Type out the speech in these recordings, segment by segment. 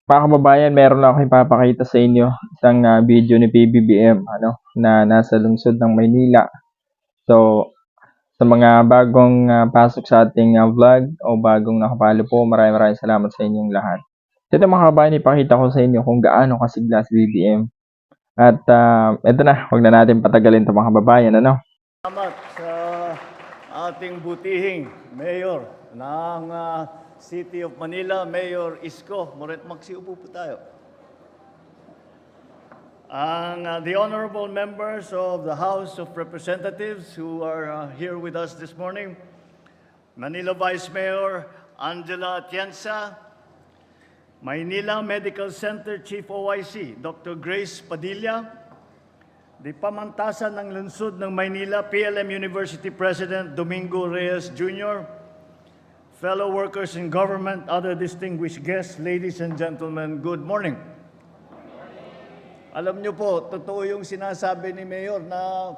Mga kababayan, meron lang akong ipapakita sa inyo isang video ni PBBM na nasa lungsod ng Maynila. So, sa mga bagong pasok sa ating vlog o bagong nakapalo po, maraming salamat sa inyong lahat. Ito mga kababayan, ipakita ko sa inyo kung gaano kasigla si BBM. At ito na, huwag na natin patagalin ito mga kababayan. Salamat sa ating butihing Mayor ng City of Manila, Mayor Isko Moret Maxi. Upo po tayo. The honorable members of the House of Representatives who are here with us this morning, Manila Vice Mayor Angela Atienza, Maynila Medical Center Chief OIC Dr. Grace Padilla, the pamantasan ng lungsod ng Maynila, PLM University President Domingo Reyes Jr., fellow workers in government, other distinguished guests, ladies and gentlemen, good morning. Alam niyo po, totoo yung sinasabi ni Mayor na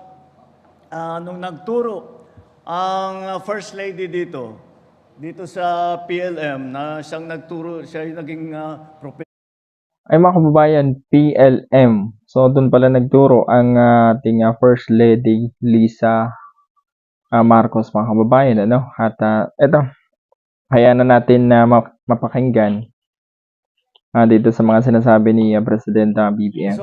nung nagturo ang First Lady dito sa PLM, na siyang nagturo, siya yung naging professor. Ay mga kababayan, PLM. So doon pala nagturo ang ating First Lady Lisa Marcos mga kababayan. At ito, hayaan na natin na mapakinggan dito sa mga sinasabi ni President BBM.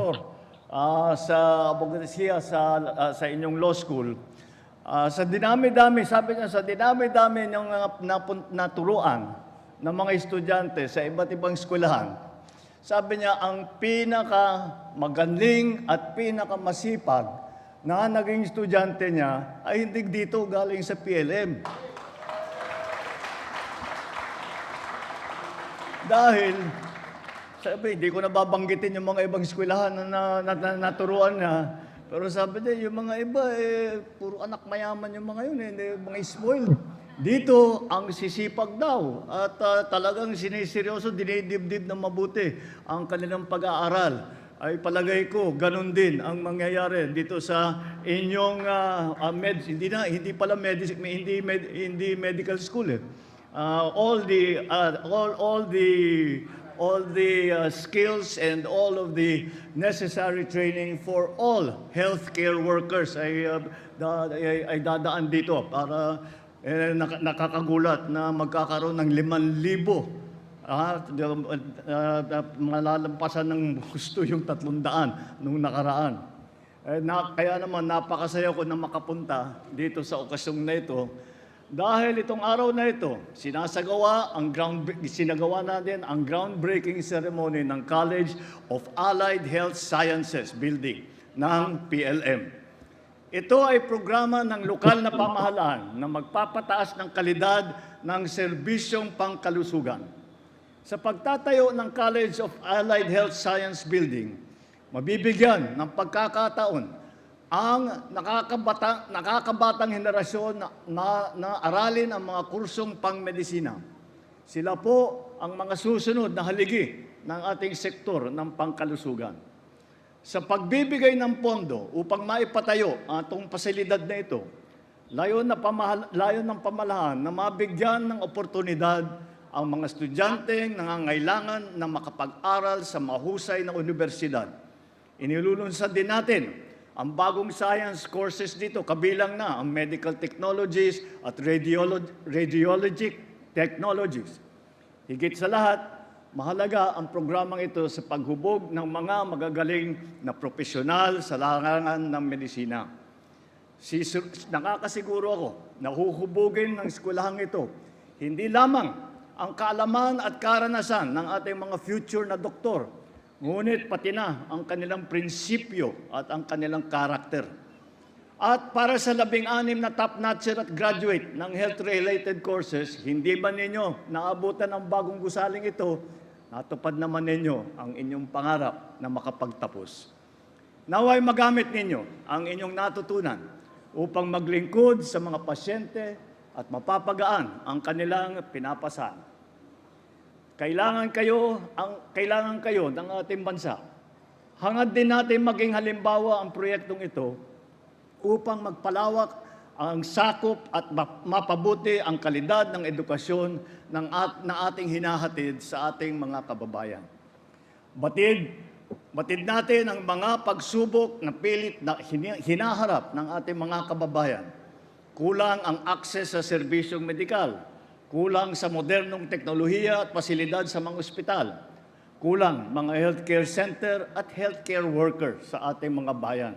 Sa abogasiya sa inyong law school, sa dinami-dami, sabi niya, sa dinami-dami niyong naturuan ng mga estudyante sa iba't ibang eskwelahan, sabi niya, ang pinakamagaling at pinakamasipag na naging estudyante niya ay hindi dito galing sa PLM. Dahil, sabi, hindi ko nababanggitin yung mga ibang eskwelahan na naturuan niya. Pero sabi niya, yung mga iba, puro anak mayaman yung mga yun, mga spoiled. Dito, ang sisipag daw at talagang siniseryoso, dinidibdib na mabuti ang kanilang pag-aaral. Ay palagay ko, ganun din ang mangyayari dito sa inyong hindi medical school all the skills and all of the necessary training for all healthcare workers ay dadaan dito para nakakagulat na magkakaroon ng 5,000 malalampasan ng gusto yung 300 nung nakaraan. Kaya naman napakasaya ko na makapunta dito sa okasyong na ito. Dahil itong araw na ito, sinagawa natin ang groundbreaking ceremony ng College of Allied Health Sciences Building ng PLM. Ito ay programa ng lokal na pamahalaan na magpapataas ng kalidad ng serbisyong pangkalusugan. Sa pagtatayo ng College of Allied Health Science Building, mabibigyan ng pagkakataon ang nakakabatang henerasyon na aralin ang mga kursong pangmedisina. Sila po ang mga susunod na haligi ng ating sektor ng pangkalusugan. Sa pagbibigay ng pondo upang maipatayo ang itong pasilidad na ito, layon ng pamahalaan na mabigyan ng oportunidad ang mga estudyanteng nangangailangan na makapag-aral sa mahusay na universidad. Inilulunsad din natin ang bagong science courses dito, kabilang na ang medical technologies at radiologic technologies. Higit sa lahat, mahalaga ang programang ito sa paghubog ng mga magagaling na profesional sa larangan ng medisina. Nakakasiguro ako na huhubugin ng eskwelahang ito hindi lamang ang kaalaman at karanasan ng ating mga future na doktor, ngunit pati na ang kanilang prinsipyo at ang kanilang karakter. At para sa 16 na top-notcher at graduate ng health-related courses, hindi ba ninyo naabutan ang bagong gusaling ito? Natupad naman ninyo ang inyong pangarap na makapagtapos. Naway magamit ninyo ang inyong natutunan upang maglingkod sa mga pasyente at mapapagaan ang kanilang pinapasan. Kailangan kayo ng ating bansa. Hangad din natin maging halimbawa ang proyektong ito upang magpalawak ang sakop at mapabuti ang kalidad ng edukasyon na ating hinahatid sa ating mga kababayan. Batid, batid natin ang mga pagsubok na pilit na hinaharap ng ating mga kababayan. Kulang ang akses sa serbisyong medikal, kulang sa modernong teknolohiya at pasilidad sa mga ospital, kulang mga healthcare center at healthcare worker sa ating mga bayan.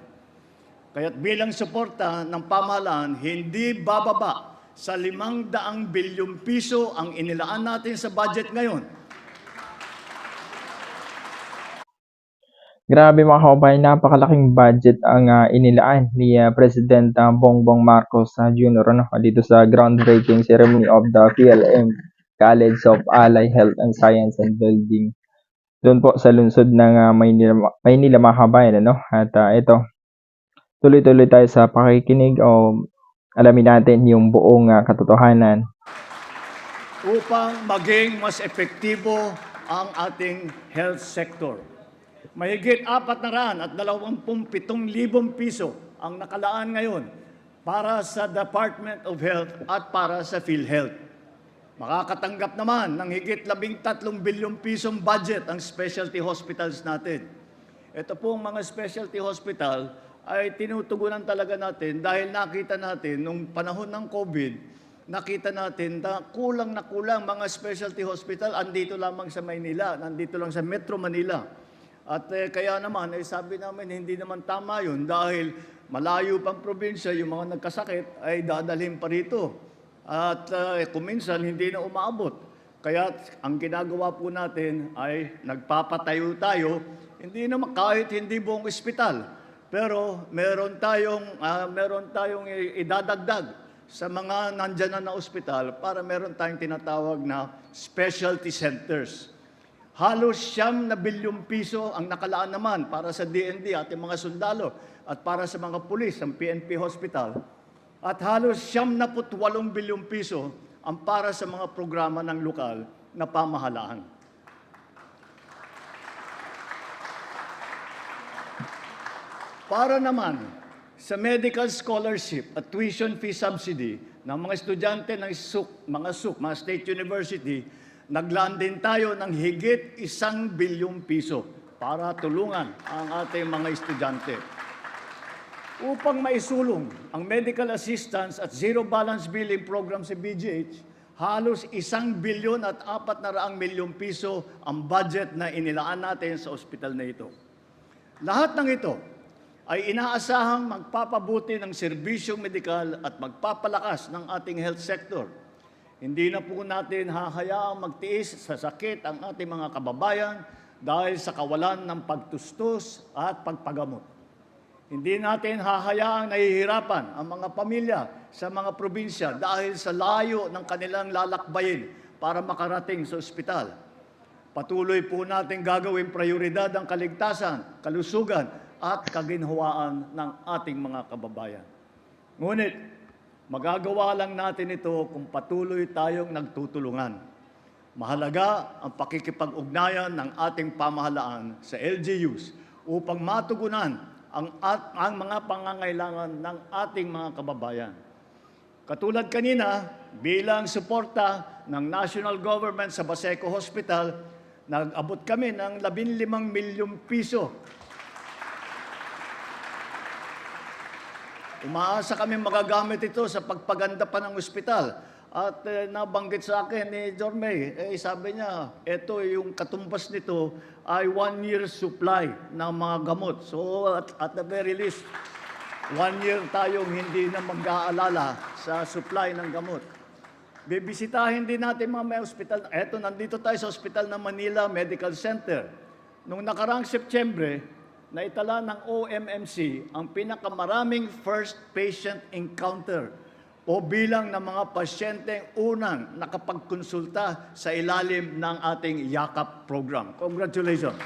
Kaya't bilang suporta ng pamahalaan, hindi bababa sa 500 bilyong piso ang inilaan natin sa budget ngayon. Grabe mga kababayan, napakalaking budget ang inilaan ni President Bongbong Marcos Jr. Dito sa groundbreaking ceremony of the PLM College of Allied Health and Science and Building. Doon po sa lungsod ng Maynila mga kababayan. At ito, tuloy-tuloy tayo sa pakikinig o alamin natin yung buong katotohanan. Upang maging mas epektibo ang ating health sector. Mahigit 427,000 piso ang nakalaan ngayon para sa Department of Health at para sa PhilHealth. Makakatanggap naman ng higit 13 bilyong pisong budget ang specialty hospitals natin. Ito pong mga specialty hospital ay tinutugunan talaga natin dahil nakita natin nung panahon ng COVID, nakita natin na kulang mga specialty hospital andito lamang sa Maynila, nandito lang sa Metro Manila. At kaya naman, sabi namin, hindi naman tama yun dahil malayo pang probinsya, yung mga nagkasakit ay dadalhin pa rito. At kung minsan, hindi na umaabot. Kaya ang ginagawa po natin ay nagpapatayo tayo, hindi naman kahit hindi buong ospital. Pero meron tayong idadagdag sa mga nandyan na ospital para meron tayong tinatawag na specialty centers. Halos 9 bilyong piso ang nakalaan naman para sa DND, ating mga sundalo, at para sa mga pulis, ang PNP Hospital. At halos 78 bilyong piso ang para sa mga programa ng lokal na pamahalaan. Para naman sa medical scholarship at tuition fee subsidy ng mga estudyante ng mga State University, naglaan din tayo ng higit 1 bilyong piso para tulungan ang ating mga estudyante. Upang maisulong ang medical assistance at zero balance billing program sa BGH, halos 1 bilyon at 400 milyong piso ang budget na inilaan natin sa ospital na ito. Lahat ng ito ay inaasahang magpapabuti ng serbisyong medikal at magpapalakas ng ating health sector. Hindi na po natin hahayaang magtiis sa sakit ang ating mga kababayan dahil sa kawalan ng pagtustos at pagpagamot. Hindi natin hahayaang nahihirapan ang mga pamilya sa mga probinsya dahil sa layo ng kanilang lalakbayin para makarating sa ospital. Patuloy po natin gagawin prioridad ang kaligtasan, kalusugan at kaginhawaan ng ating mga kababayan. Ngunit, magagawa lang natin ito kung patuloy tayong nagtutulungan. Mahalaga ang pakikipag-ugnayan ng ating pamahalaan sa LGUs upang matugunan ang mga pangangailangan ng ating mga kababayan. Katulad kanina, bilang suporta ng national government sa Baseco Hospital, nag-abot kami ng 15 milyong piso. Umaasa kami magagamit ito sa pagpaganda pa ng ospital. At nabanggit sa akin ni Jorme, sabi niya, ito yung katumbas nito ay 1 year supply ng mga gamot. So at the very least, 1 year tayong hindi na mag-aalala sa supply ng gamot. Bibisitahin din natin mga may ospital. Eto, nandito tayo sa Ospital ng Manila Medical Center. Noong nakaraang Setyembre, naitala ng OMMC ang pinakamaraming first patient encounter o bilang ng mga pasyenteng unang nakapagkonsulta sa ilalim ng ating YAKAP program. Congratulations!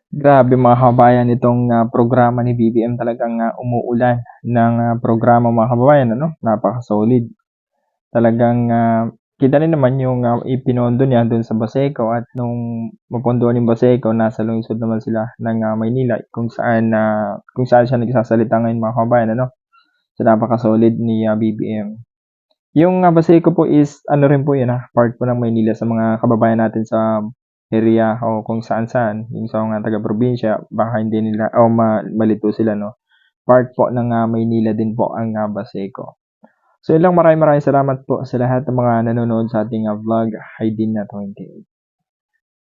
Grabe mga kababayan, itong programa ni BBM talagang umuulan ng programa mga kababayan, napaka-solid. Talagang kita rin naman yung ipinondo niya doon sa Baseco at nung mapondohan yung Baseco, nasa lungsod naman sila ng Maynila kung saan siya nagsasalita ngayon mga kababayan, So napaka-solid ni BBM. Yung Baseco po is rin po yun, part po ng Maynila sa mga kababayan natin sa area o kung saan-saan, yung sa mga taga-probinsya, baka hindi nila o malito sila, no? Part po ng Maynila din po ang Baseco. So yun lang, maraming salamat po sa lahat ng mga nanonood sa ating vlog, Haydin na 28.